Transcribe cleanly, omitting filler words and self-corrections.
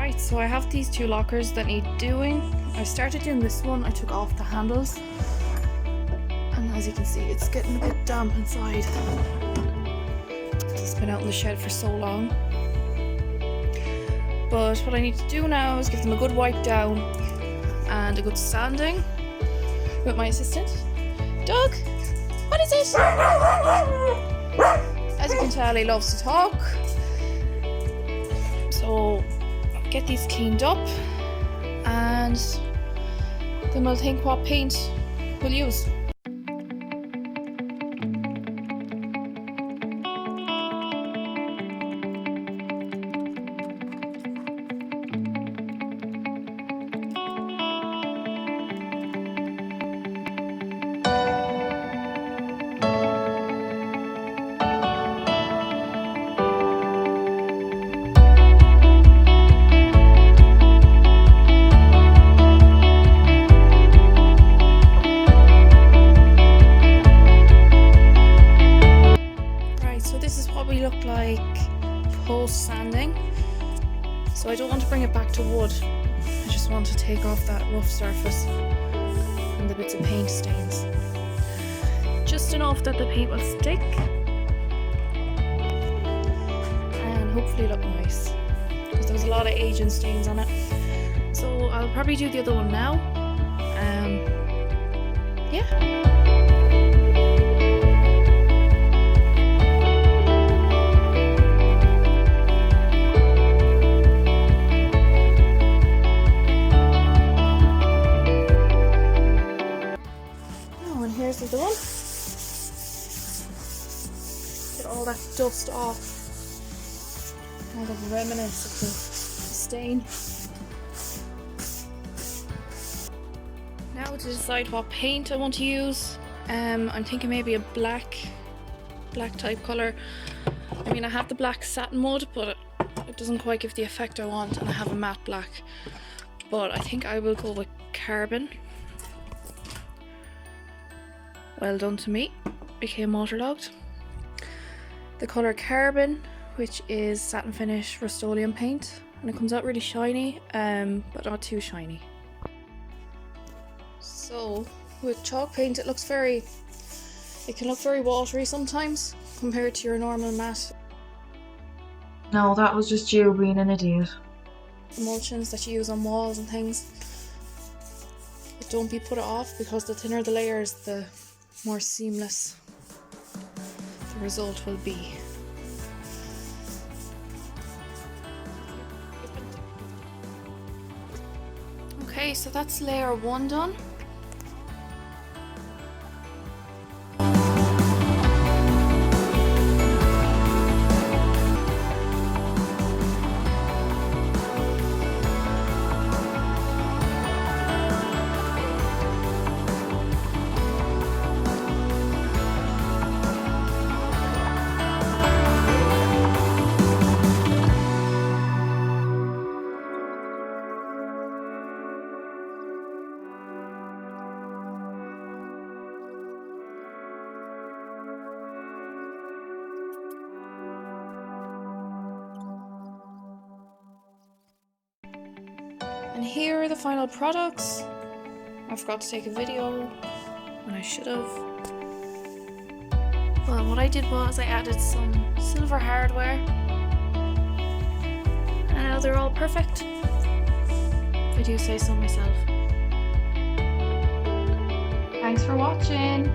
Right, so I have these two lockers that need doing. I started doing this one, I took off the handles. And as you can see, it's getting a bit damp inside. It's been out in the shed for so long. But what I need to do now is give them a good wipe down and a good sanding with my assistant. Doug, what is it? As you can tell, he loves to talk. So get these cleaned up and then we'll think what paint we'll use. Look like post sanding, so I don't want to bring it back to wood. I just want to take off that rough surface and the bits of paint stains, just enough that the paint will stick and hopefully look nice, because there was a lot of age and stains on it. So I'll probably do the other one now. Yeah. Here's the other one. Get all that dust off, all the remnants of the stain. Now to decide what paint I want to use. I'm thinking maybe a black type colour. I mean, I have the black satin mud, but it doesn't quite give the effect I want, and I have a matte black. But I think I will go with carbon. Well done to me, became waterlogged. The colour carbon, which is satin finish Rust-Oleum paint, and it comes out really shiny, but not too shiny. So with chalk paint, it can look very watery sometimes compared to your normal matte. No, that was just you being an idiot. Emulsions that you use on walls and things. But don't be put it off, because the thinner the layers, the more seamless the result will be. Okay, so that's layer 1 done. And here are the final products. I forgot to take a video when I should have. Well, what I did was I added some silver hardware, and now they're all perfect, if I do say so myself. Thanks for watching.